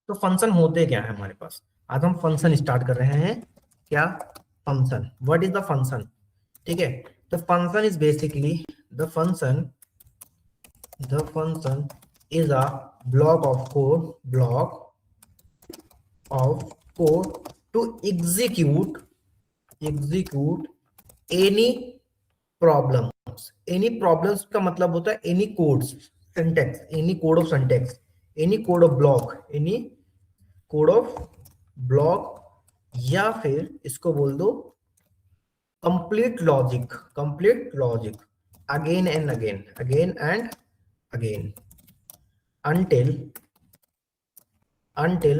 तो फंक्शन होते क्या है हमारे पास? आज हम फंक्शन स्टार्ट कर रहे हैं। क्या? Function. What is the function? ठीक है, तो function is basically the function is a block of code to execute any problems का मतलब होता है any codes, syntax, any code of syntax, any code of block, any code of block, या फिर इसको बोल दो complete logic again and again until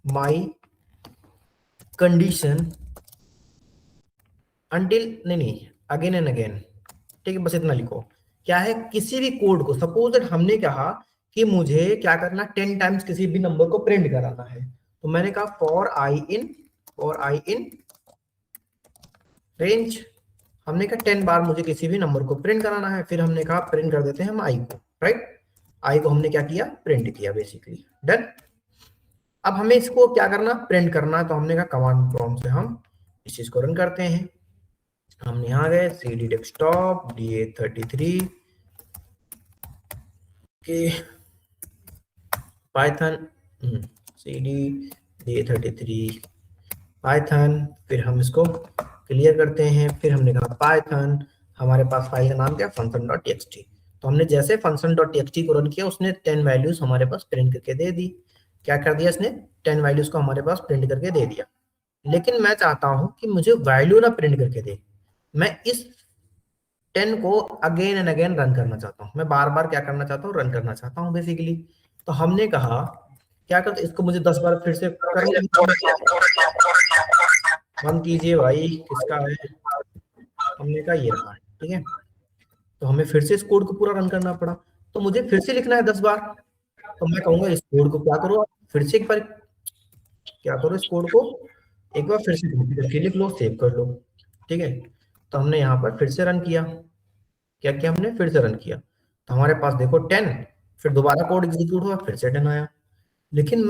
my condition, until नहीं, अगेन एंड अगेन। ठीक है, बस इतना लिखो। क्या है, किसी भी कोड को, सपोज दैट हमने कहा कि मुझे क्या करना, 10 टाइम्स किसी भी नंबर को प्रिंट कराना है, तो मैंने कहा फॉर आई इन रेंज, हमने कहा 10 बार मुझे किसी भी नंबर को प्रिंट कराना है, फिर हमने कहा प्रिंट कर देते हैं हम आई को, राइट। आई को हमने क्या किया, प्रिंट किया बेसिकली, डन। अब हमें इसको क्या करना, प्रिंट करना है, तो हमने कहा कमांड प्रॉम्प्ट से हम इस चीज को रन करते हैं। हम यहाँ गए cd डेस्कटॉप da33 के पाइथन cd da33 पाइथन, फिर हम इसको क्लियर करते हैं, फिर हमने कहा पाइथन, हमारे पास फाइल का नाम क्या, function.txt। तो हमने जैसे function.txt को रन किया, उसने 10 वैल्यूज हमारे पास प्रिंट करके दे दी। क्या कर दिया इसने, 10 वैल्यूज को हमारे पास प्रिंट करके दे दिया। लेकिन मैं चाहता हूं कि मुझे वैल्यू ना प्रिंट करके दे, मैं इस 10 को अगेन एंड अगेन रन करना चाहता हूँ, मैं बार बार क्या करना चाहता हूँ, रन करना चाहता हूँ बेसिकली। तो हमने कहा क्या करते, इसको मुझे 10 बार फिर से बंद कीजिए भाई, किसका है, हमने कहा ये रहा, ठीक है। तो हमें फिर से इस कोड को पूरा रन करना पड़ा, तो मुझे फिर से लिखना है 10 बार। तो मैं कहूंगा इस कोड को क्या करो, फिर से एक बार क्या करो, इस कोड को एक बार फिर से कॉपी करके लिख लो, सेव कर लो, ठीक है। तो हमने यहाँ पर फिर से रन किया, क्या किया हमने, फिर से रन किया, तो हमारे पास देखो 10, फिर दोबारा कोड एग्जीक्यूट हुआ, फिर से 10 आया। लेकिन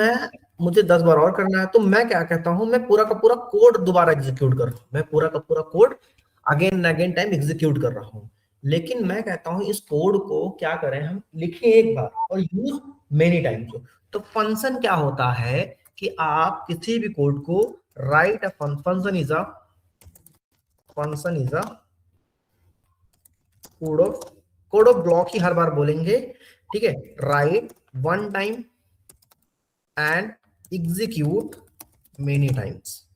मुझे 10 बार और करना है, तो मैं क्या कहता हूं, मैं पूरा का पूरा कोड दोबारा एग्जीक्यूट कर रहा हूं, मैं पूरा का पूरा code again and again time execute कर रहा हूं। लेकिन मैं कहता हूं इस कोड को क्या करें, हम लिखें एक बार और यूज मेनी टाइम्स। तो फंक्शन क्या होता है कि आप किसी भी कोड को write, function is a code of block ही हर बार बोलेंगे, ठीक है। Write one time and execute many times.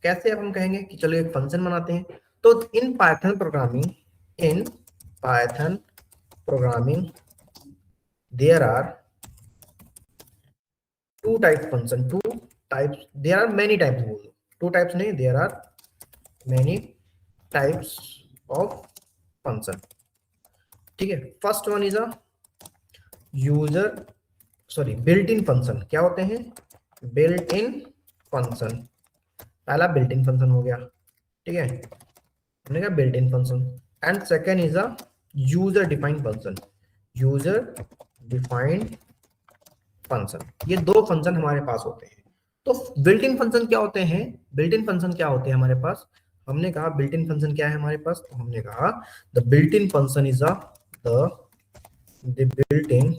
कैसे अब हम कहेंगे कि चलो एक फंक्शन बनाते हैं। तो in Python programming there are there are many types, बोल दो, टू टाइप्स नहीं, there are many types of function, ठीक है। First one is a user sorry built in function. क्या होते हैं, बिल्ट इन फंक्शन, पहला बिल्ट इन फंक्शन हो गया, ठीक है, हमने कहा built in function. And second is a user defined function. ये दो फंक्शन हमारे पास होते हैं। तो बिल्ट इन फंक्शन क्या होते हैं, हमारे पास, हमने कहा बिल्ट इन फंक्शन क्या है हमारे पास, तो हमने कहा the built in function is the built in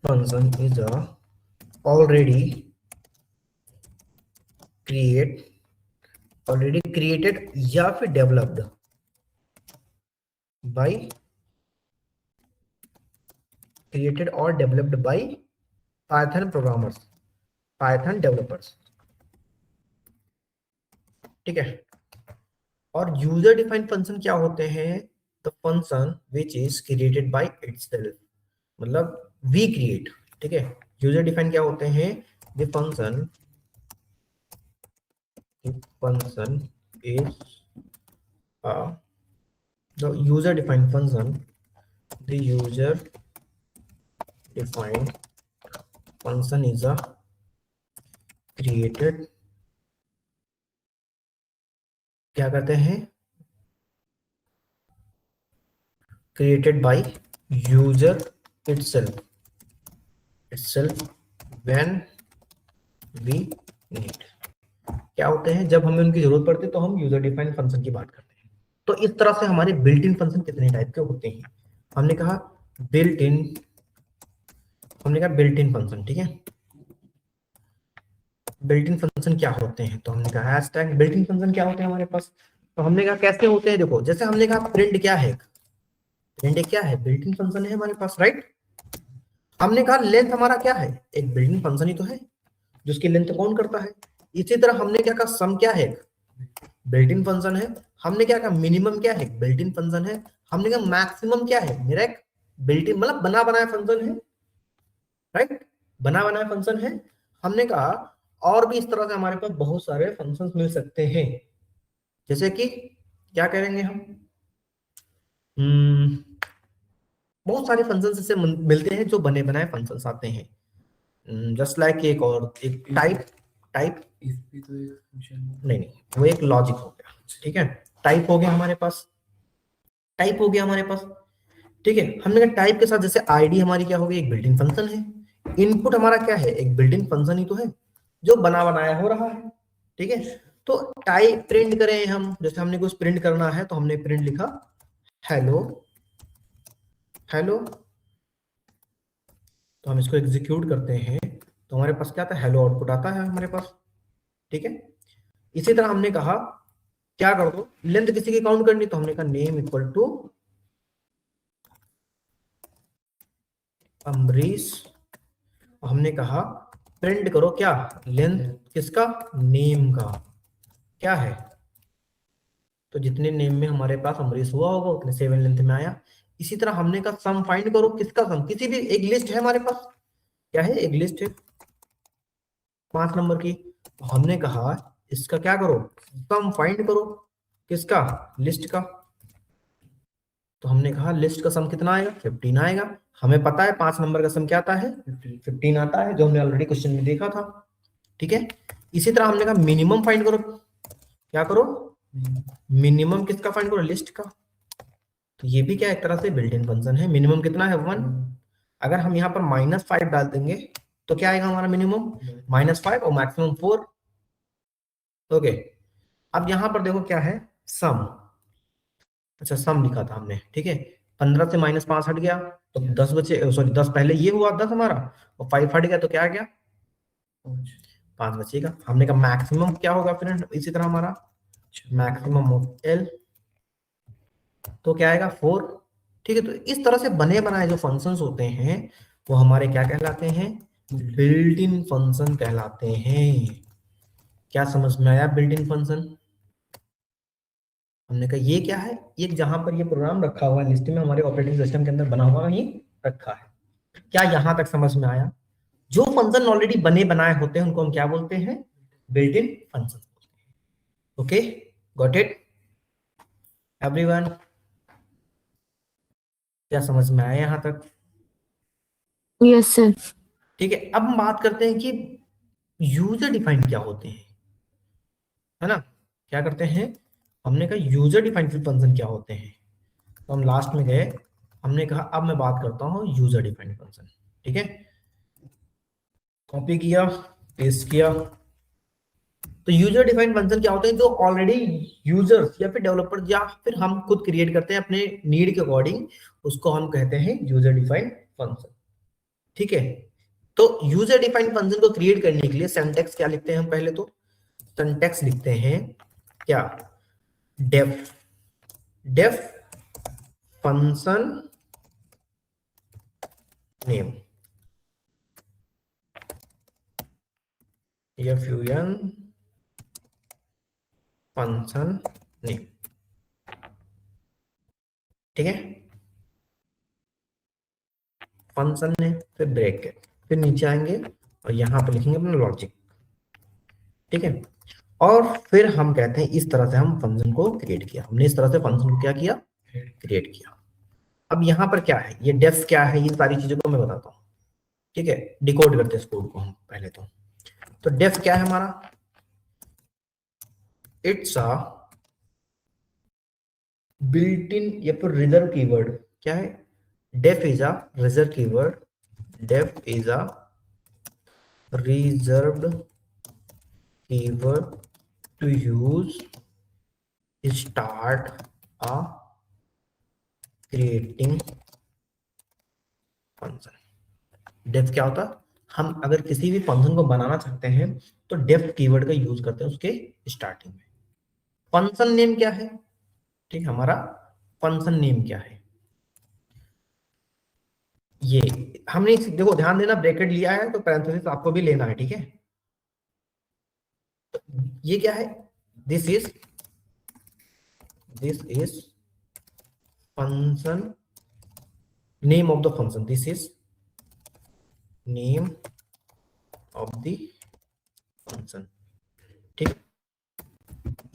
function is already created या फिर डेवलप्ड बाय पाइथन डेवलपर्स, ठीक है। और यूजर डिफाइंड फंक्शन क्या होते हैं, the function which is created by itself, मतलब वी क्रिएट, ठीक है। यूजर डिफाइंड क्या होते हैं, the function is the user defined function the user defined function is a created, क्या कहते हैं, created by user itself when we need। क्या होते हैं, जब हमें उनकी जरूरत पड़ती है तो हम यूजर डिफाइंड फंक्शन की बात करते हैं। तो इस तरह से हमारे बिल्ट इन फंक्शन कितने टाइप के होते हैं, हमने कहा बिल्ट इन, हमने कहा बिल्ट इन फंक्शन, ठीक है। बिल्ट इन फंक्शन क्या होते हैं, तो हमने कहा हैशटैग बिल्ट इन फंक्शन क्या होते हैं हमारे पास। तो हमने कहा कैसे होते हैं, देखो जैसे हमने कहा प्रिंट क्या है, प्रिंट क्या है, बिल्ट इन फंक्शन है हमारे पास, राइट। हमने कहा लेंथ हमारा क्या है, एक बिल्ट इन फंक्शन ही तो है जिसकी लेंथ कौन करता है। इसी तरह हमने क्या कहा सम क्या है, बिल्ट इन फंक्शन है। हमने क्या कहा मिनिमम क्या है, बिल्ट इन फंक्शन है। हमने कहा मैक्सिमम क्या है, मेरा एक बिल्ट इन मतलब बना बनाया फंक्शन है, राइट, बना बनाया फंक्शन है। हमने कहा और भी इस तरह से हमारे पास बहुत सारे फंक्शंस मिल सकते हैं, जैसे कि क्या करेंगे हम, बहुत सारे फंक्शंस इससे मिलते हैं जो बने बनाए फंक्शंस आते हैं, जस्ट लाइक एक और एक टाइप, टाइप भी तो एक फंक्शन नहीं वो एक लॉजिक हो गया, ठीक है। टाइप हो गया हमारे पास, टाइप हो गया हमारे पास, ठीक है। हमने कहा टाइप के साथ जैसे आईडी हमारी क्या होगी, एक बिल्ट इन फंक्शन है। इनपुट हमारा क्या है, एक बिल्ट इन फंक्शन ही तो है जो बना बनाया हो रहा है, ठीक है। तो टाइप प्रिंट करें हम, जैसे हमने कुछ प्रिंट करना है तो हमने प्रिंट लिखा हेलो हेलो, तो हम इसको एग्जीक्यूट करते हैं तो हमारे पास क्या आता है, हेलो आउटपुट आता है हमारे पास, ठीक है। इसी तरह हमने कहा क्या कर दो, लेंथ किसी की काउंट करनी, तो हमने कहा नेम इक्वल टू अमरीश, हमने कहा प्रिंट करो क्या, लेंथ किसका, नेम का, क्या है, तो जितने नेम में हमारे पास अमरीश हुआ होगा उतने 7 लेंथ में आया। इसी तरह हमने कहा सम फाइंड करो, किसका सम, किसी भी एक लिस्ट है हमारे पास, क्या है, एक लिस्ट है 5 नंबर की, तो हमने कहा इसका क्या करो, सम फाइंड करो, किसका, लिस्ट का। तो हमने कहा लिस्ट का सम कितना आएगा, 15 आएगा। हमें पता है 5 नंबर का सम क्या आता है, 15 आता है, जो हमने ऑलरेडी क्वेश्चन में देखा था, ठीक है। इसी तरह हमने कहा मिनिमम फाइंड करो, क्या करो, मिनिमम किसका फाइंड करो, लिस्ट का। तो ये भी क्या एक तरह से बिल्ट इन फंक्शन है। मिनिमम कितना है 1, अगर हम यहाँ पर -5 डाल देंगे तो क्या आएगा हमारा मिनिमम, -5 और मैक्सिमम 4, ओके। अब यहाँ पर देखो क्या है, सम, अच्छा सम लिखा था हमने, ठीक है। 15 से -5 हट गया तो 10 बचे, सॉरी 10 पहले ये हुआ 10 हमारा, और 5 हट गया तो क्या आ गया, 5 बचेगा। हमने कहा मैक्सिमम क्या होगा फ्रेंड, इसी तरह हमारा मैक्सिमम ऑफ एल, तो क्या आएगा 4, ठीक है। तो इस तरह से बने बनाए जो फंक्शंस होते हैं वो हमारे क्या कहलाते हैं, बिल्ट इन फंक्शन कहलाते हैं। क्या समझ में आया बिल्ट इन फंक्शन, हमने कहा ये क्या है, ये जहां पर ये प्रोग्राम रखा हुआ है लिस्ट में हमारे ऑपरेटिंग सिस्टम के अंदर बना हुआ ही रखा है। क्या यहां तक समझ में आया, जो फंक्शन ऑलरेडी बने बनाए होते हैं उनको हम क्या बोलते हैं, built in function, okay, got it everyone, क्या समझ में आया यहां तक, यस सर। ठीक है। अब हम बात करते हैं कि यूजर डिफाइंड क्या होते हैं, है ना, क्या करते हैं, हमने कहा यूजर डिफाइंड फंक्शन क्या होते हैं, तो हम लास्ट में गए, हमने कहा अब मैं बात करता हूं यूजर डिफाइंड फंक्शन, ठीक है। कॉपी किया, पेस्ट किया, तो यूजर डिफाइंड फंक्शन क्या होते हैं, जो ऑलरेडी यूजर्स या फिर डेवलपर्स या फिर हम खुद क्रिएट करते हैं अपने नीड के अकॉर्डिंग, उसको हम कहते हैं यूजर डिफाइंड फंक्शन, ठीक है। तो यूजर डिफाइंड फंक्शन को क्रिएट करने के लिए सिंटैक्स क्या लिखते हैं हम, पहले तो सिंटैक्स लिखते हैं क्या, def, def function name, FUN function name, ठीक है। फंक्शन नेम फिर ब्रैकेट, फिर नीचे आएंगे और यहां पर लिखेंगे अपना लॉजिक, ठीक है। और फिर हम कहते हैं इस तरह से हम फंक्शन को क्रिएट किया, हमने इस तरह से फंक्शन को क्या किया, क्रिएट किया। अब यहाँ पर क्या है, ये डेफ क्या है, ये सारी चीजों को मैं बताता हूँ, ठीक है। डिकोड करते हैं इस कोड को हम पहले तो डेफ क्या है हमारा, इट्स अ बिल्ट इन या फिर रिजर्व कीवर्ड, क्या है, def is a reserve keyword, def is a reserved keyword to use start a creating function. Def क्या होता है, हम अगर किसी भी फंक्शन को बनाना चाहते हैं तो डेफ कीवर्ड का यूज करते हैं उसके स्टार्टिंग में। फंक्शन नेम क्या है, ठीक, हमारा फंक्शन नेम क्या है, ये हमने देखो ध्यान देना, ब्रैकेट लिया है तो पैरेंथेसिस आपको भी लेना है, ठीक है। तो ये क्या है, this is function name of the function, this is name of the function, ठीक।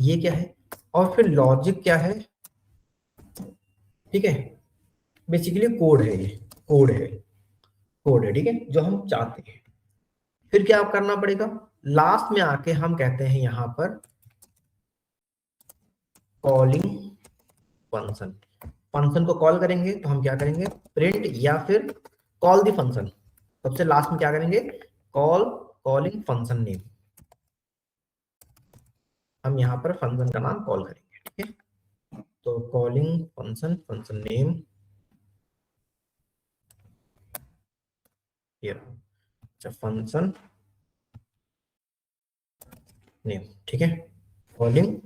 ये क्या है, और फिर लॉजिक क्या है, ठीक है, बेसिकली कोड है, ये कोड है, ठीक है, जो हम चाहते हैं। फिर क्या करना पड़ेगा, लास्ट में आके हम कहते हैं यहां पर कॉलिंग फंक्शन। फंक्शन को कॉल करेंगे तो हम क्या करेंगे, प्रिंट या फिर कॉल द फंक्शन। सबसे लास्ट में क्या करेंगे, कॉलिंग फंक्शन नेम, हम यहाँ पर फंक्शन का नाम कॉल करेंगे, ठीक है। तो कॉलिंग फंक्शन नेम, अच्छा फंक्शन नेम, ठीक है, कॉलिंग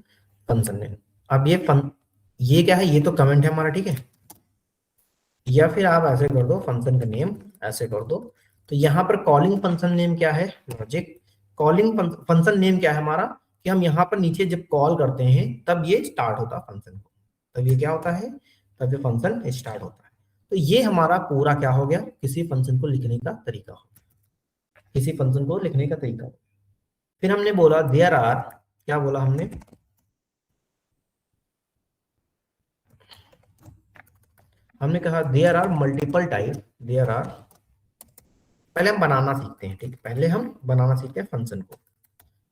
फंक्शन नेम। अब ये क्या है, ये तो कमेंट है हमारा, ठीक है। या फिर आप ऐसे कर दो, फंक्शन का नेम ऐसे कर दो। तो यहाँ पर कॉलिंग फंक्शन नेम क्या है, लॉजिक। कॉलिंग फंक्शन नेम क्या है हमारा, कि हम यहाँ पर नीचे जब कॉल करते हैं तब ये स्टार्ट होता है फंक्शन को, तब ये क्या होता है, तब ये फंक्शन स्टार्ट होता है। तो ये हमारा पूरा क्या हो गया, किसी फंक्शन को लिखने का तरीका हो गया, किसी फंक्शन को लिखने का तरीका हो। फिर हमने बोला देयर आर, क्या बोला हमने, हमने कहा there are multiple type, there are, पहले हम बनाना सीखते हैं, ठीक, पहले हम बनाना सीखते हैं फंक्शन को।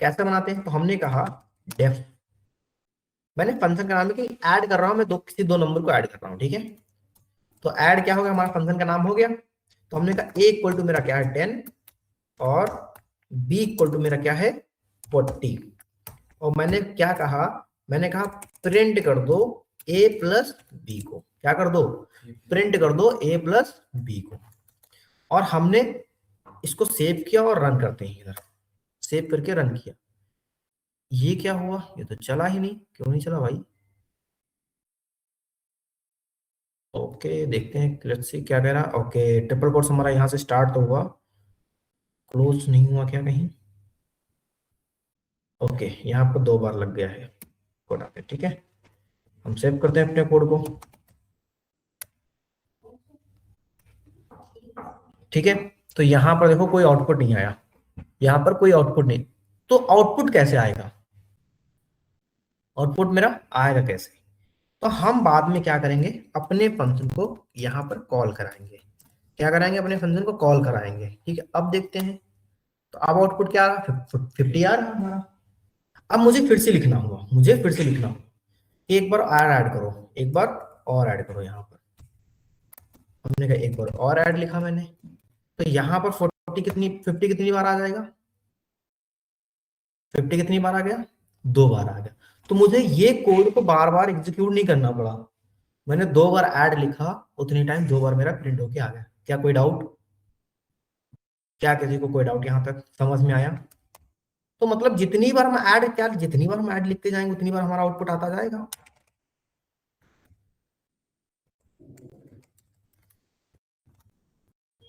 कैसे बनाते हैं, तो हमने कहा डेफ, मैंने फंक्शन का नाम है कि ऐड कर रहा हूं मैं किसी दो नंबर को ऐड कर रहा हूं, ठीक है। तो ऐड क्या हो गया, हमारा फंक्शन का नाम हो गया। तो हमने कहा ए इक्वल टू मेरा क्या है 10 और बी इक्वल टू मेरा क्या है 40। और मैंने क्या कहा, मैंने कहा प्रिंट कर दो ए प्लस बी को, क्या कर दो, प्रिंट कर दो ए प्लस बी को। और हमने इसको सेव किया और रन करते हैं, इधर सेव करके रन किया। ये क्या हुआ, ये तो चला ही नहीं, क्यों नहीं चला भाई। ओके देखते हैं, लेट्स सी क्या कह रहा। ओके ट्रिपल कोट्स हमारा यहाँ से स्टार्ट तो हुआ, क्लोज नहीं हुआ क्या कहीं। ओके यहाँ पर 2 बार लग गया है कोड आके, ठीक है। हम सेव करते हैं अपने कोड को, ठीक है। तो यहाँ पर देखो कोई आउटपुट नहीं आया, यहाँ पर कोई आउटपुट नहीं। तो आउटपुट कैसे आएगा, आउटपुट मेरा आएगा कैसे। तो हम बाद में क्या करेंगे, अपने फंक्शन को यहाँ पर कॉल कराएंगे, क्या कराएंगे, अपने फंक्शन को कॉल कराएंगे, ठीक है। अब देखते हैं, तो अब आउटपुट क्या आ रहा, 50 आ रहा हमारा। अब मुझे फिर से लिखना होगा, मुझे फिर से लिखना होगा, एक बार और ऐड करो, एक बार और ऐड करो। यहाँ पर हमने कहा एक बार और ऐड लिखा मैंने, तो यहाँ पर 50 कितनी बार आ जाएगा, 50 कितनी बार आ गया, 2 बार आ गया। तो मुझे ये कोड को बार बार एग्जीक्यूट नहीं करना पड़ा, मैंने 2 बार ऐड लिखा, उतनी टाइम 2 बार मेरा प्रिंट होके आ गया। क्या कोई डाउट, क्या किसी को कोई डाउट यहाँ तक समझ में आया। तो मतलब जितनी बार हम ऐड, क्या जितनी बार हम ऐड लिखते जाएंगे उतनी बार हमारा आउटपुट आता जाएगा।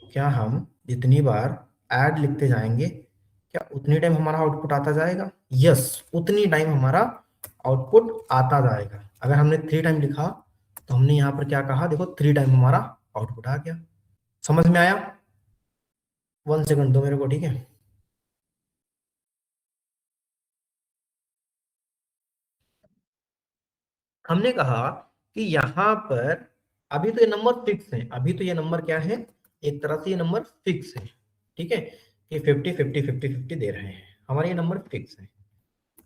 क्या हम जितनी बार ऐड लिखते जाएंगे क्या उतनी टाइम हमारा आउटपुट आता जाएगा, यस उतनी टाइम हमारा आउटपुट आता जाएगा। अगर हमने 3 टाइम लिखा तो हमने यहाँ पर क्या कहा, देखो 3 टाइम हमारा आउटपुट आ गया। समझ में आया, 1 सेकंड दो मेरे को, ठीक है। हमने कहा कि यहाँ पर अभी तो ये नंबर फिक्स है, अभी तो ये नंबर क्या है, एक तरह से ये नंबर फिक्स है, ठीक है, कि 50 50 50 50 दे रहे हैं, हमारे ये नंबर फिक्स है।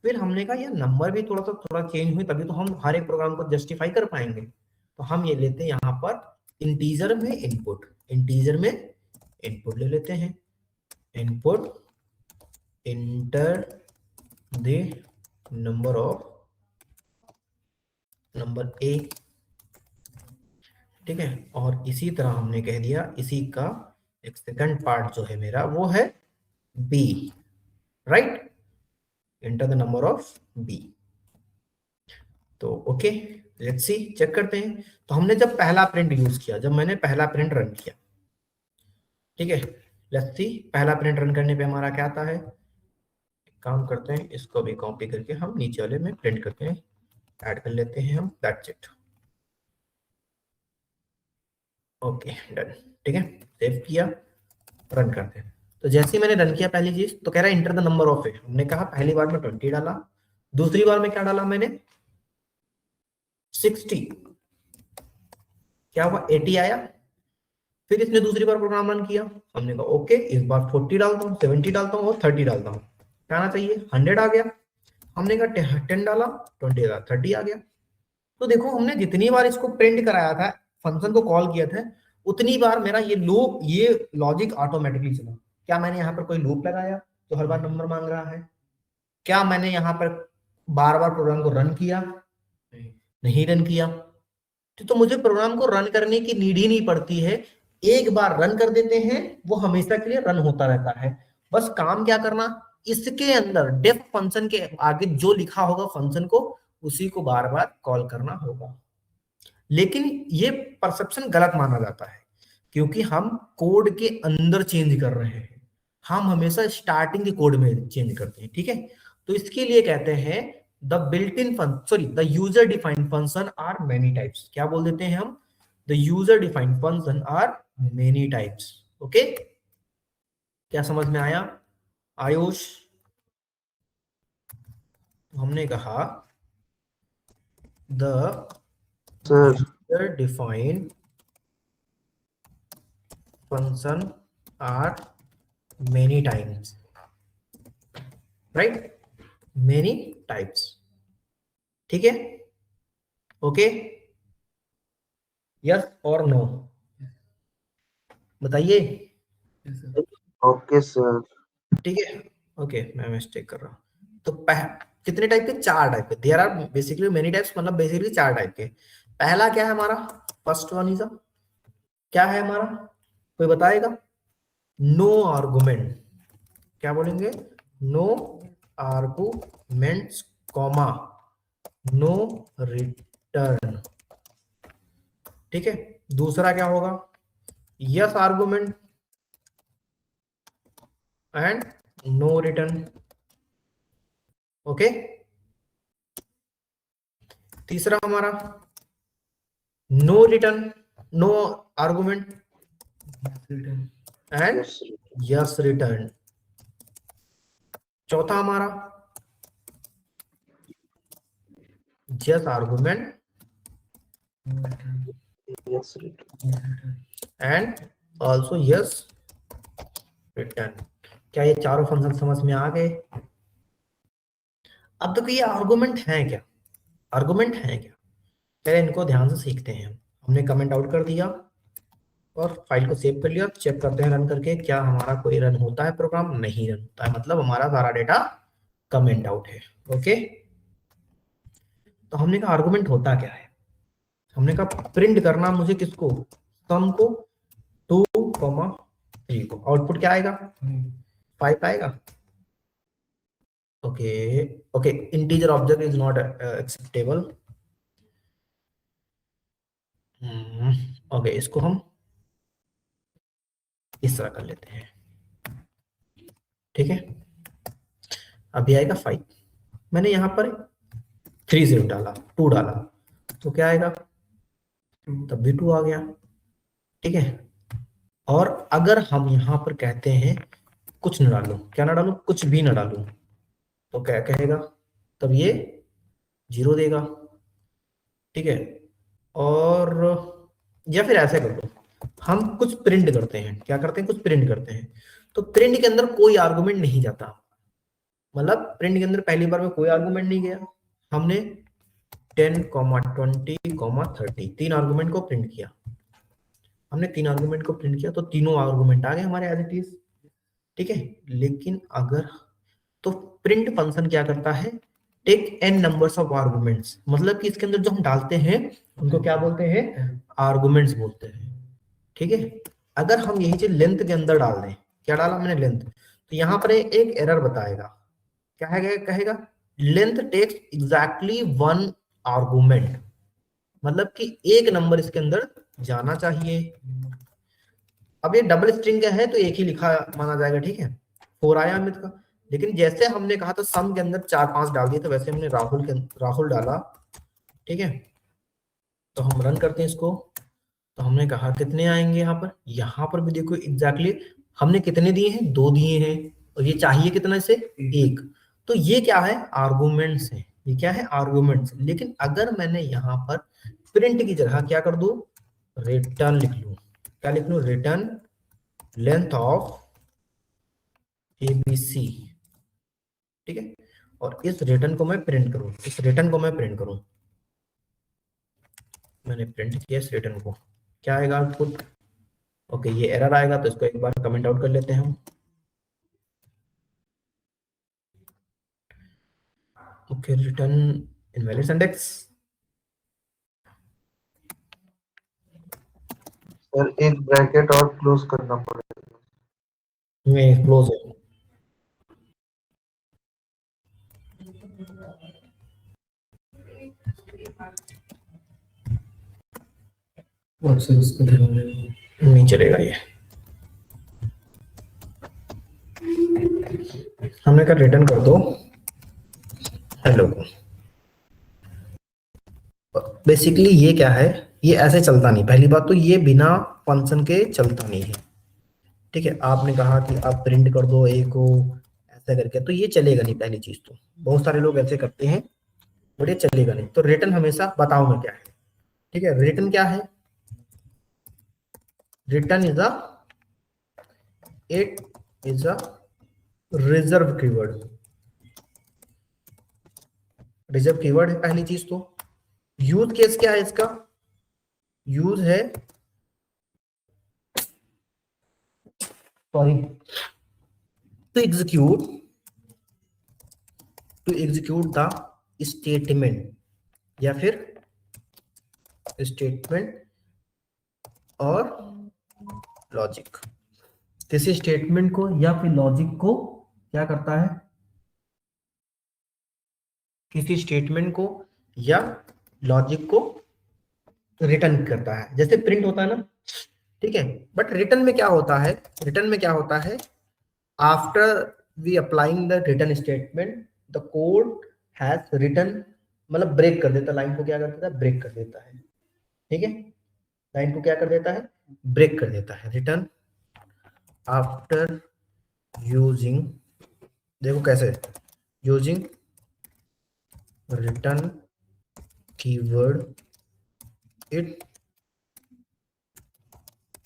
फिर हमने कहा यार नंबर भी थोड़ा चेंज हुई तभी तो हम हर एक प्रोग्राम को जस्टिफाई कर पाएंगे। तो हम ये लेते हैं यहाँ पर इंटीजर में इनपुट, इंटीजर में इनपुट ले लेते हैं, input inter the number of number A, ठीक है। और इसी तरह हमने कह दिया इसी का एक सेकंड पार्ट जो है मेरा वो है B, right, enter the number of B. तो ओके, लेट्स सी, चेक करते हैं। तो हमने जब पहला प्रिंट यूज किया, जब मैंने पहला प्रिंट रन किया, ठीक है, लेट्स सी पहला प्रिंट रन करने पे हमारा क्या आता है। काम करते हैं, इसको भी कॉपी करके हम नीचे वाले में प्रिंट करके ऐड कर लेते हैं हम, दैट्स इट। ओके डन, ठीक है, सेव किया, रन करते हैं। तो जैसे ही मैंने रन किया पहली चीज, तो कह रहा है इंटर द नंबर ऑफ ए, हमने कहा पहली बार में 20 डाला, दूसरी बार में क्या डाला मैंने 60, क्या हुआ 80 आया। फिर इसने दूसरी बार प्रोग्राम रन किया, हमने कहा ओके इस बार 40 डालता हूँ, 70 डालता हूँ और 30 डालता हूँ, क्या आना चाहिए 100 आ गया। हमने कहा 10 डाला, 20 डाला, 30 आ गया। तो देखो हमने जितनी बार इसको प्रिंट कराया था, फंक्शन को कॉल किया था, उतनी बार मेरा ये लूप, ये लॉजिक ऑटोमेटिकली चला। क्या मैंने यहाँ पर कोई लूप लगाया जो हर बार नंबर मांग रहा है? क्या मैंने यहाँ पर बार बार प्रोग्राम को रन किया? नहीं रन किया। तो मुझे प्रोग्राम को रन करने की नीड ही नहीं पड़ती है, एक बार रन कर देते हैं वो हमेशा के लिए रन होता रहता है। बस काम क्या करना, इसके अंदर डेफ फंक्शन के आगे जो लिखा होगा फंक्शन को, उसी को बार बार कॉल करना होगा। लेकिन ये परसेप्शन गलत माना जाता है, क्योंकि हम कोड के अंदर चेंज कर रहे हैं, हम हमेशा स्टार्टिंग के कोड में चेंज करते हैं, ठीक है। तो इसके लिए कहते हैं the built in the user defined function are many types. क्या बोल देते हैं हम? The user defined function are many types. Okay, क्या समझ में आया आयुष? हमने कहा the user defined function are many times, right, many types, ठीक है। ओके, यस और नो बताइए। Yes, sir. Okay sir. ठीक है, ओके, मैं मिस्टेक कर रहा हूं। तो कितने टाइप के? 4 टाइप के। There are basically many types, मतलब बेसिकली 4 टाइप के। पहला क्या है हमारा? फर्स्ट वन इज क्या है हमारा, कोई बताएगा? No argument. क्या बोलेंगे? No arguments comma no return, ठीक है। दूसरा क्या होगा? Yes argument and no return, okay. तीसरा हमारा no return, no argument Return. And yes return. चौथा हमारा yes argument No return. Yes Yes, return. And also yes return. क्या ये चारों फंक्शन समझ में आ गए? अब तो ये आर्गुमेंट है क्या? आर्गुमेंट है क्या? पहले इनको ध्यान से सीखते हैं। हमने कमेंट आउट कर दिया और फाइल को सेव कर लिया, चेक करते हैं रन करके, क्या हमारा कोई रन होता है प्रोग्राम? नहीं रन होता है, मतलब हमारा सारा डेटा कमेंट आउट है। ओके, तो हमने कहा आर्गुमेंट होता क्या है? हमने कहा प्रिंट करना मुझे किसको? सम को, 2, 3 को। आउटपुट क्या आएगा? 5 आएगा। Okay okay, integer object is not acceptable. Okay, इसको हम इस तरह कर लेते हैं, ठीक है। अभी आएगा 5, मैंने यहां पर 30 डाला, 2 डाला, तो क्या आएगा? तब भी 2 आ गया, ठीक है। और अगर हम यहां पर कहते हैं कुछ न डालूं, क्या ना डालूं? कुछ भी ना डालूं, तो क्या कहेगा? तब ये 0 देगा, ठीक है। और या फिर ऐसे कर लो, हम कुछ प्रिंट करते हैं। क्या करते हैं? कुछ प्रिंट करते हैं। तो प्रिंट के अंदर कोई आर्गुमेंट नहीं जाता, मतलब प्रिंट के अंदर पहली बार में कोई आर्गुमेंट नहीं गया। हमने 10, 20, 30 3 आर्गुमेंट को प्रिंट किया, हमने 3 आर्गुमेंट को प्रिंट किया तो तीनों आर्गुमेंट आ गए हमारे एज इट इज, ठीक है। लेकिन अगर तो प्रिंट फंक्शन क्या करता है, take n numbers of arguments, मतलब कि इसके अंदर जो हम डालते हैं उनको क्या बोलते हैं, आर्गुमेंट्स बोलते हैं, ठीक है। अगर हम यही चीज लेंथ के अंदर डाल दें, क्या डाला मैंने लेंथ, तो यहाँ पर एक एरर बताएगा, क्या है कहेगा लेंथ टेक्स एग्जैक्टली 1 आर्गुमेंट, मतलब कि एक नंबर इसके अंदर जाना चाहिए। अब ये डबल स्ट्रिंग का है तो एक ही लिखा माना जाएगा, ठीक है, 4 आया अमित का। लेकिन जैसे हमने कहा था सम के अंदर 4-5 डाल दिए, तो वैसे हमने राहुल डाला, ठीक है। तो हम रन करते हैं इसको, तो हमने कहा कितने आएंगे यहाँ पर भी देखो एग्जैक्टली हमने कितने दिए हैं, 2 दिए हैं, और ये चाहिए कितना से 1, तो ये क्या है आर्गुमेंट्स है, ये क्या है आर्गुमेंट्स। लेकिन अगर मैंने यहाँ पर प्रिंट की जगह क्या कर दूं, रिटर्न लिख लूं, क्या लिख लूं, रिटर्न लेंथ ऑफ ABC, ठीक है। और इस रिटर्न को मैं प्रिंट करूं, मैंने प्रिंट किया इस रिटर्न को, क्या आएगा आउटपुट, ओके ये एरर आएगा, तो इसको एक बार कमेंट आउट कर लेते हैं हम। Okay return invalid syntax, sir एक ब्रैकेट और क्लोज करना पड़ेगा। में क्लोज है, और से उसको ध्यान देना। नहीं चलेगा ये, हमने कहा रिटर्न कर दो हेलो। बेसिकली ये क्या है, ये ऐसे चलता नहीं, पहली बात तो ये बिना फंक्शन के चलता नहीं है, ठीक है। आपने कहा कि आप प्रिंट कर दो ए को ऐसा करके, तो ये चलेगा नहीं, पहली चीज तो बहुत सारे लोग ऐसे करते हैं, बट ये चलेगा नहीं। तो रिटर्न हमेशा बताऊंगा क्या है, ठीक है। रिटर्न क्या है, return is a reserve keyword, reserve keyword है पहली चीज। तो यूज केस क्या है इसका, यूज है sorry to execute the statement, या फिर स्टेटमेंट और लॉजिक, किसी स्टेटमेंट को या फिर लॉजिक को क्या करता है, किसी स्टेटमेंट को या लॉजिक को रिटर्न करता है, जैसे प्रिंट होता है ना, ठीक है। बट रिटर्न में क्या होता है, रिटर्न में क्या होता है, after we applying the return statement the code has return, मतलब ब्रेक कर देता, लाइन को क्या कर देता है, ब्रेक कर देता है, ठीक है। लाइन को क्या कर देता है, ब्रेक कर देता है। रिटर्न आफ्टर यूजिंग, देखो कैसे, using return keyword it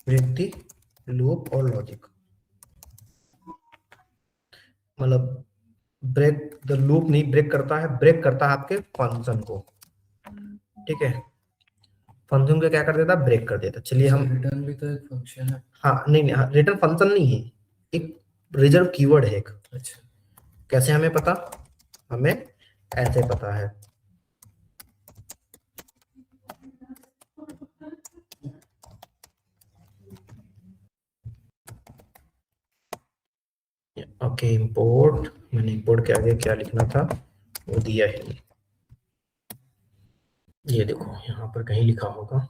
break the loop और लॉजिक, मतलब ब्रेक द लूप नहीं, ब्रेक करता है, ब्रेक करता है आपके फंक्शन को, ठीक है। फंक्शन को क्या कर देता, ब्रेक कर देता। चलिए हम रिटर्न भी तो एक फंक्शन है। हाँ नहीं रिटर्न फंक्शन नहीं है, एक रिजर्व कीवर्ड है एक। अच्छा, कैसे हमें पता, हमें ऐसे पता है, ओके इंपोर्ट, मैंने इंपोर्ट के आगे क्या लिखना था वो दिया है, ये देखो यहाँ पर कहीं लिखा होगा,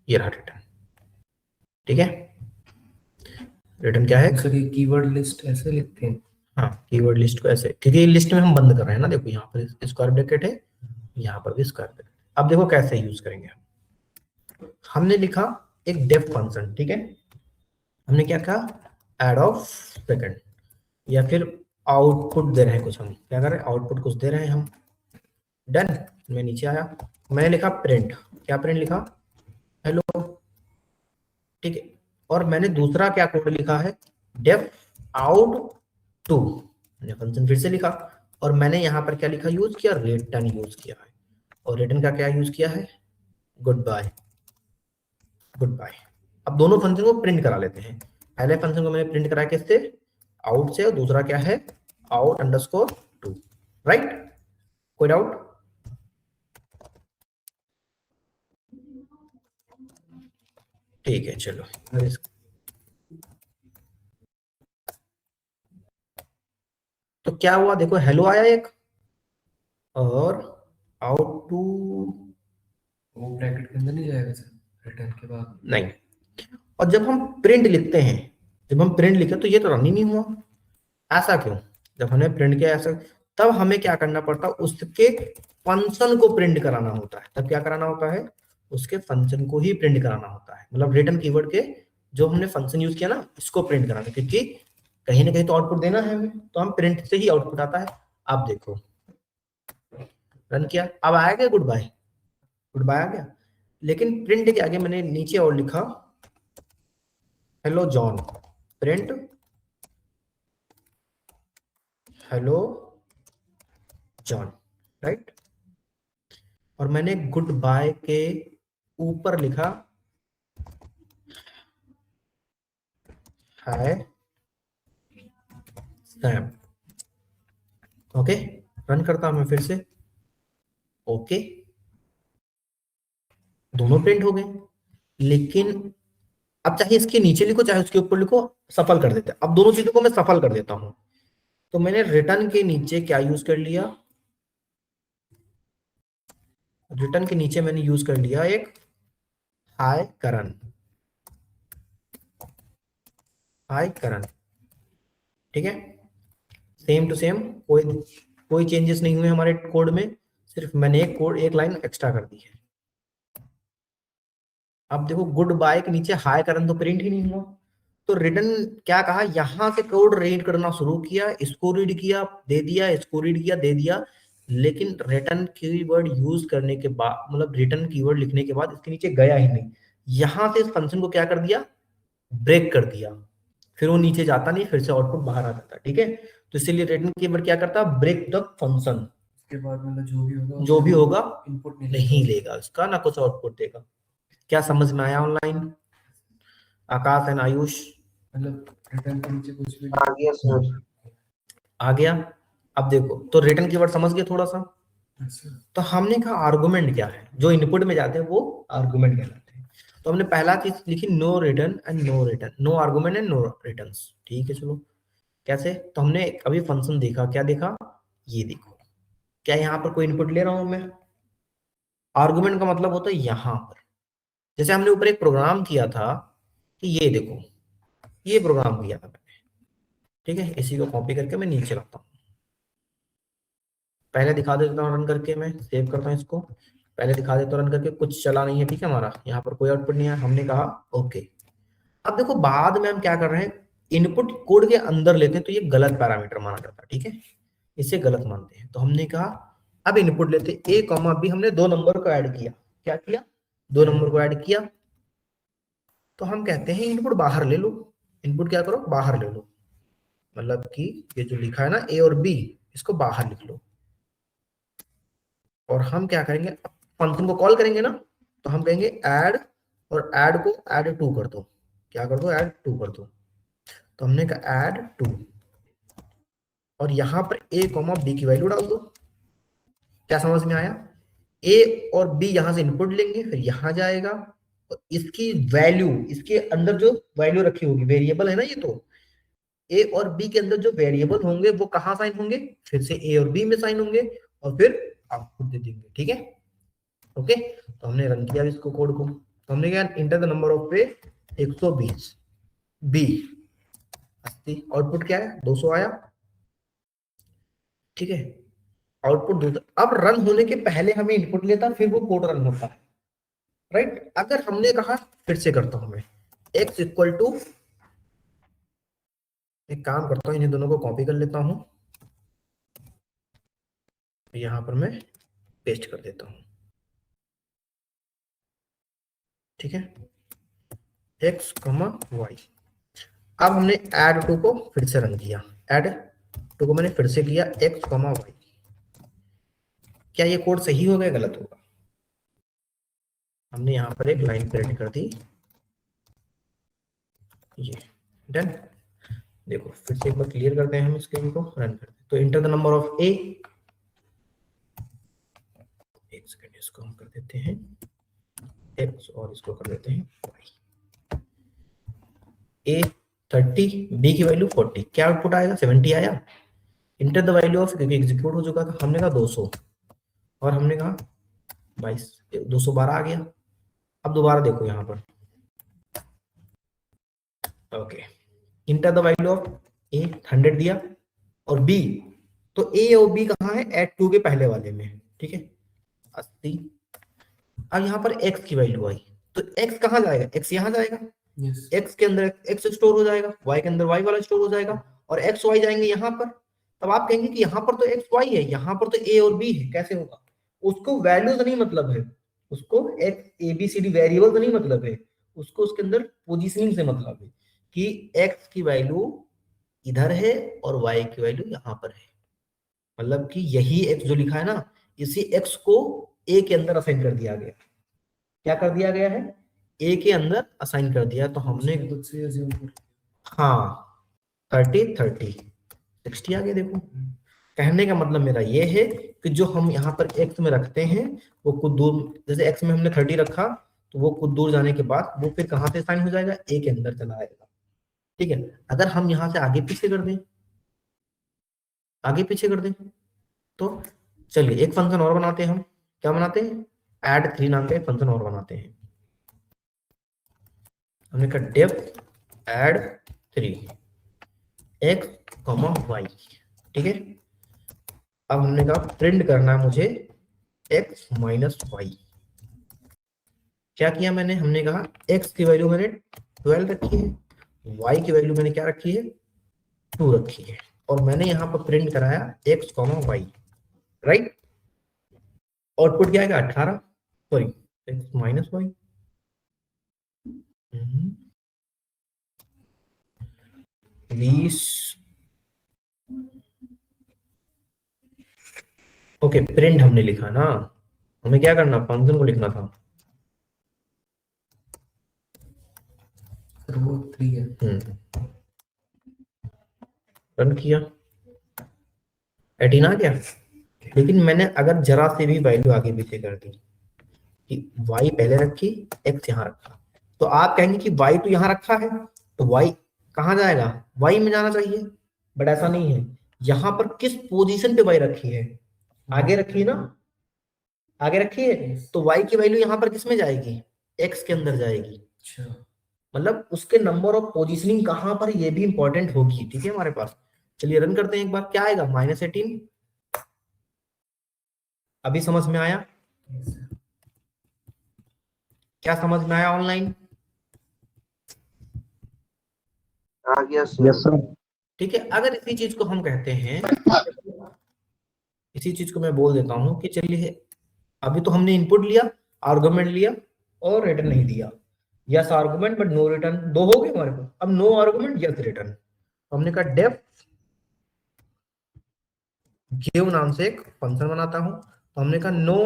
ये रहा रिटर्न, ठीक है। रिटर्न क्या है, सर ये कीवर्ड लिस्ट ऐसे लिखते हैं। हाँ कीवर्ड लिस्ट को ऐसे, क्योंकि लिस्ट में हम बंद कर रहे हैं ना, देखो यहाँ पर स्क्वायर ब्रैकेट है, यहाँ पर भी स्क्वायर ब्रैकेट। अब देखो कैसे यूज करेंगे, हमने लिखा एक डेफ फंक्शन, ठीक है। हमने क्या कहा, ऐड ऑफ सेकंड, या फिर आउटपुट दे रहे हैं कुछ, हम क्या कर रहे हैं, आउटपुट कुछ दे रहे हैं हम। डन, मैं नीचे आया, मैंने लिखा प्रिंट, क्या प्रिंट लिखा, हेलो, ठीक है। और मैंने दूसरा क्या कोड लिखा है, डेफ आउट टू, मैंने फंक्शन फिर से लिखा, और मैंने यहाँ पर क्या लिखा, यूज किया, रिटर्न यूज किया है। और रिटर्न का क्या यूज किया है, गुड बाय, गुड बाय, अब दोनों फंक्शन को प्रिंट करा लेते हैं। पहले फंक्शन को मैंने प्रिंट कराया किससे, आउट से, और दूसरा क्या है, आउट अंडरस्कोर टू, राइट? कोई डाउट? ठीक है, चलो। तो क्या हुआ, देखो हेलो आया एक, और आउट टू वो ब्रैकेट के अंदर नहीं जाएगा सर रिटर्न के बाद? नहीं। और जब हम प्रिंट लिखते हैं, जब हम प्रिंट लिखे तो ये तो रन ही नहीं हुआ, ऐसा क्यों? जब हमने प्रिंट किया ऐसा, तब हमें क्या करना पड़ता है, उसके फंक्शन को प्रिंट कराना होता है। तब क्या कराना होता है, उसके फंक्शन को ही प्रिंट कराना होता है, मतलब रिटर्न कीवर्ड के जो हमने फंक्शन यूज किया ना, इसको प्रिंट कराना, क्योंकि कहीं ना कहीं तो आउटपुट देना है हमें, तो हम प्रिंट से ही आउटपुट आता है। आप देखो रन किया, अब आया क्या, गुड बाय, गुड बाय आ गया। लेकिन प्रिंट के आगे मैंने नीचे और लिखा hello John, print hello John, right? और मैंने गुड बाय के ऊपर लिखा हाय सैम। ओके, रन करता हूं मैं फिर से। ओके, दोनों प्रिंट हो गए, लेकिन अब चाहे इसके नीचे लिखो चाहे उसके ऊपर लिखो, सफल कर देते हैं। अब दोनों चीजों को मैं सफल कर देता हूं। तो मैंने रिटर्न के नीचे क्या यूज कर लिया, रिटर्न के नीचे मैंने यूज कर लिया एक हाय करण, हाय करण, ठीक है? सेम टू सेम, कोई कोई चेंजेस नहीं हुए हमारे कोड में, सिर्फ मैंने एक लाइन एक्स्ट्रा कर दी है। अब देखो गुड बाय के नीचे हाय करण तो प्रिंट ही नहीं हुआ, तो रिटर्न क्या कहा, यहां से कोड रीड करना शुरू किया, इसको रीड किया दे दिया, इसको रीड किया दे दिया, लेकिन रिटर्न कीवर्ड यूज करने के बाद, मतलब रिटर्न कीवर्ड लिखने के बाद इसके नीचे गया ही नहीं, यहां से इस फंक्शन को क्या कर दिया, ब्रेक कर दिया, फिर वो नीचे जाता नहीं, फिर से आउटपुट बाहर आ जाता, ठीक है? तो इसीलिए रिटर्न कीवर्ड क्या करता, ब्रेक द फंक्शन, उसके बाद मतलब जो भी होगा इनपुट इनपुट नहीं लेगा उसका, ना कुछ आउटपुट देगा। क्या समझ में आया ऑनलाइन, आकाश एंड आयुष? मतलब रिटर्न के नीचे कुछ भी आ गया सर। आ गया। अब देखो, तो रिटर्न कीवर्ड समझ गए थोड़ा सा? अच्छा। तो हमने कहा आर्गुमेंट क्या है, जो इनपुट में जाते हैं वो आर्गुमेंट कहलाते हैं। तो हमने पहला चीज लिखी no return and no return, no argument and no returns, ठीक है? चलो कैसे, तो हमने अभी फंक्शन देखा, क्या देखा, ये देखो, क्या यहाँ पर कोई इनपुट ले रहा हूं मैं? आर्गुमेंट का मतलब होता है यहाँ पर, जैसे हमने ऊपर एक प्रोग्राम किया था कि ये देखो, ये प्रोग्राम किया था मैंने, ठीक है? इसी को कॉपी करके मैं नीचे रखता हूँ, पहले दिखा देता हूँ रन करके, मैं सेव करता हूँ इसको, पहले दिखा देता हूँ रन करके, कुछ चला नहीं है, ठीक है? हमारा यहाँ पर कोई आउटपुट नहीं है, हमने कहा ओके। अब देखो बाद में हम क्या कर रहे हैं, इनपुट कोड के अंदर लेते हैं तो ये गलत पैरामीटर माना जाता है, ठीक है? इसे गलत मानते हैं, तो हमने कहा अब इनपुट लेते ए कॉमा बी, हमने दो नंबर को ऐड किया, क्या किया, दो नंबर को ऐड किया, तो हम कहते हैं इनपुट बाहर ले लो, इनपुट क्या करो, बाहर ले लो, मतलब कि ये जो लिखा है ना ए और बी, इसको बाहर लिख लो। और हम क्या करेंगे, फंक्शन को कॉल करेंगे ना, तो हम कहेंगे ऐड, और ऐड को ऐड टू कर दो, क्या कर दो, ऐड टू कर दो। तो हमने कहा ऐड टू, और यहां पर ए कॉमा बी की वैल्यू डाल दो। क्या समझ में आया? ए और बी यहां से इनपुट लेंगे, फिर यहां जाएगा, और इसकी वैल्यू, इसके अंदर जो वैल्यू रखी होगी, वेरिएबल है ना ये, तो ए और बी के अंदर जो वेरिएबल होंगे वो कहां साइन होंगे, फिर से ए और बी में साइन होंगे, और फिर आउटपुट दे देंगे, ठीक है? ओके, तो हमने रन किया इसको कोड को, तो हमने क्या, इंटर द नंबर ऑफ पे 120 बी, आउटपुट क्या है, 200 आया, ठीक है? आउटपुट 200। अब रन होने के पहले हमें इनपुट लेता, फिर वो कोड रन होता है, राइट? अगर हमने कहा, फिर से करता हूं मैं, x इक्वल टू, एक काम करता हूं, इन्हें दोनों को कॉपी कर लेता हूं, यहां पर मैं पेस्ट कर देता हूं, ठीक है? x, y। अब हमने ऐड टू को फिर से रन किया, ऐड टू को मैंने फिर से किया, x, y। क्या ये कोड सही होगा, गलत होगा? हमने यहां पर एक लाइन प्रिंट कर दी, ये डन। देखो फिर से एक बार क्लियर करते हैं हम स्क्रीन को, रन करते हैं। तो इंटर द नंबर ऑफ ए, एक सेकंड इसको हम कर देते हैं एक्स और इसको कर देते हैं वाई। ए 30, बी की वैल्यू 40, क्या आउटपुट आएगा 70 आया। इंटर द वैल्यू ऑफ, क्योंकि एग्जीक्यूट हो चुका था, हमने कहा 200 और हमने कहा 22, 212 आ गया। अब दोबारा देखो यहाँ पर, okay, enter the value of A 100 दिया और बी, तो ए और बी कहाँ है, एट 2 के पहले वाले में, ठीक है 80। अब यहाँ पर एक्स की वैल्यू आई, तो एक्स कहाँ जाएगा, एक्स यहाँ जाएगा, यस एक्स के अंदर एक्स स्टोर हो जाएगा, वाई के अंदर वाई वाला स्टोर हो जाएगा, और एक्स वाई जाएंगे यहाँ पर। तब आप कहेंगे कि यहाँ पर तो एक्स वाई है, यहाँ पर तो ए और बी है, कैसे होगा। उसको वैल्यू से नहीं मतलब है, उसको X A B C D variable से नहीं मतलब है, उसको उसके अंदर पोजीशनिंग से मतलब है कि एक्स की वैल्यू इधर है और वाई की वैल्यू यहाँ पर है। मतलब कि यही एक्स जो लिखा है ना, इसी एक्स को ए के अंदर असाइन कर दिया गया। क्या कर दिया गया है, ए के अंदर असाइन कर दिया। तो हमने खुद से assume कर हाँ 30 30 60 आ गया। देखो कहने का मतलब मेरा ये है कि जो हम यहाँ पर एक्स में रखते हैं वो कुछ दूर, जैसे एक्स में हमने 30 रखा तो वो कुछ दूर जाने के बाद वो फिर कहाँ से असाइन हो जाएगा, ए के अंदर चला आएगा। ठीक है, अगर हम यहाँ से आगे पीछे कर दें, आगे पीछे कर दें, तो चलिए एक फंक्शन और बनाते हैं हम। क्या बनाते हैं, ऐड 3 नाम का एक फंक्शन और बनाते हैं। हमने कहा def add 3 X comma Y, ठीक है। अब हमने कहा प्रिंट करना है मुझे एक्स माइनस वाई। क्या किया मैंने, हमने कहा एक्स की वैल्यू मैंने 12 रखी है, वाई की वैल्यू मैंने क्या रखी है 2 रखी है, और मैंने यहाँ पर प्रिंट कराया X comma Y, right. Output क्या आएगा 18, sorry X minus Y, 20। Okay print हमने लिखा ना, हमें क्या करना, फंक्शन को लिखना था। फिर वो 3 है रन किया 18 आ गया। लेकिन मैंने अगर जरा से भी वैल्यू आगे पीछे कर दी कि y पहले रखी x यहाँ रखा, तो आप कहेंगे कि y तो यहाँ रखा है तो y कहाँ जाएगा, y में जाना चाहिए, बट ऐसा नहीं है। यहाँ पर किस पोजीशन पे y रखी है, आगे रखी है ना, आगे रखी है, तो y की वैल्यू यहाँ पर किस में जाएगी, x के अंदर जाएगी। अच्छा मतलब उसके नंबर ऑफ पोजीशनिंग कहां पर, ये भी इंपॉर्टेंट होगी, ठीक है हमारे पास। चलिए रन करते हैं एक बार, क्या आएगा -18। अभी समझ में आया, yes sir. क्या समझ में आया ऑनलाइन, आ गया सर। ठीक है। अगर इसी चीज को हम कहते हैं, इसी चीज को मैं बोल देता हूं कि चलिए अभी तो हमने इनपुट लिया, आर्गुमेंट लिया और रिटर्न नहीं दिया, yes argument but no return, दो हो गए हमारे पास। अब नो आर्गुमेंट यस रिटर्न, तो हमने कहा डेफ गिव नाम से एक फंक्शन बनाता हूं। तो हमने कहा नो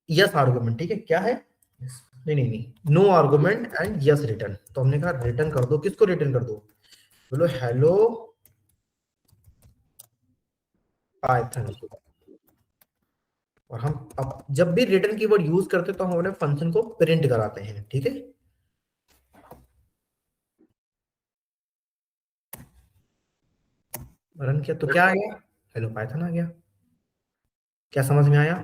यस आर्गुमेंट, ठीक है, क्या है, Yes. नहीं नहीं नहीं, no argument and yes return. तो हमने कहा रिटर्न कर दो, किसको रिटर्न कर दो, बोलो हेलो पाइथन। और हम अब जब भी रिटर्न कीवर्ड यूज करते तो हम अपने फंक्शन को प्रिंट कराते हैं, ठीक है। रन किया तो क्या आ गया, हेलो पाइथन आ गया। क्या समझ में आया,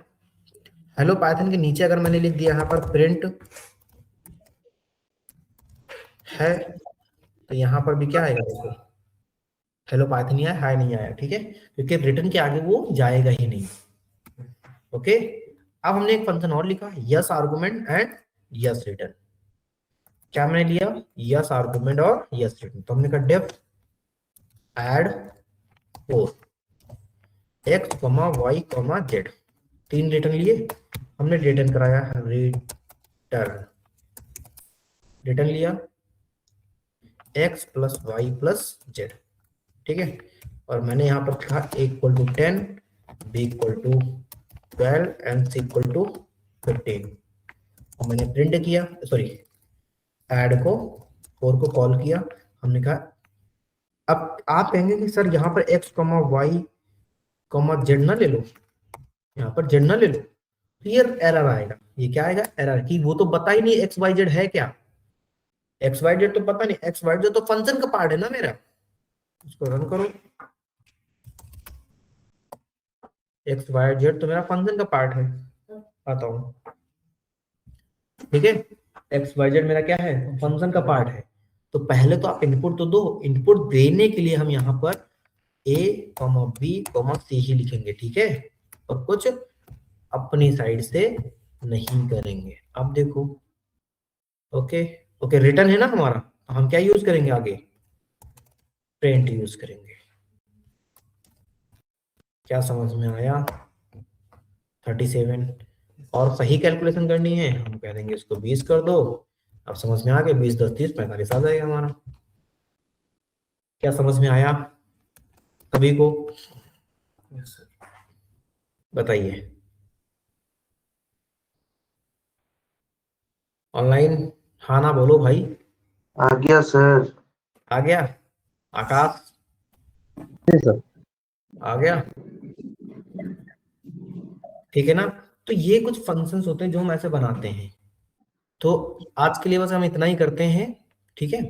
हेलो पाइथन के नीचे अगर मैंने लिख दिया यहाँ पर प्रिंट है, तो यहाँ पर भी क्या आएगा देखो, हेलो पाइथन ही आया, हाय नहीं आया, ठीक है, क्योंकि रिटर्न के आगे वो जाएगा ही नहीं। ओके, अब हमने एक फंक्शन और लिखा, yes argument and yes return. क्या मैंने लिया, यस आर्गुमेंट और यस रिटर्न। तो हमने कहा def add 4 X comma Y comma Z, 3 return लिए, हमने रिटर्न कराया रिटर्न, रिटर्न लिया X plus Y plus Z, ठीक है। और मैंने यहाँ पर लिखा a equal to 10, b equal to 12 and c equal to 15। और मैंने प्रिंट किया, सॉरी ऐड को 4 को कॉल किया, हमने कहा अब आप कहेंगे कि सर यहाँ पर x, y, z ना ले लो, यहाँ पर z ना ले लो, तो ये एरर आएगा। ये क्या आएगा? एरर, कि वो तो पता ही नहीं x y z है क्या, x y z तो पता नहीं, x y z तो फंक्शन का पार्ट है ना मेरा। इसको रन करो, एक्स वाई जेड तो मेरा फंक्शन का पार्ट है, आता हूँ, ठीक है। एक्स वाई जेड मेरा क्या है? फंक्शन का पार्ट है। तो पहले तो आप इनपुट तो दो, इनपुट देने के लिए हम यहाँ पर a, b, c ही लिखेंगे, ठीक है, और कुछ अपनी साइड से नहीं करेंगे। अब देखो, ओके ओके, रिटर्न है ना हमारा, तो हम क्या यूज करेंगे आगे? प्रिंट यूज करेंगे। क्या समझ में आया? 37 और सही कैलकुलेशन करनी है, हम कह देंगे इसको 20 कर दो। अब समझ में आ गया, 20 10 30 45 आ जाएगा हमारा। क्या समझ में आया सभी को? बताइए। ऑनलाइन हाँ ना बोलो भाई। आ गया सर। आ गया? आकाश सर आ गया? ठीक है ना। तो ये कुछ फंक्शंस होते हैं जो हम ऐसे बनाते हैं। तो आज के लिए बस हम इतना ही करते हैं, ठीक है।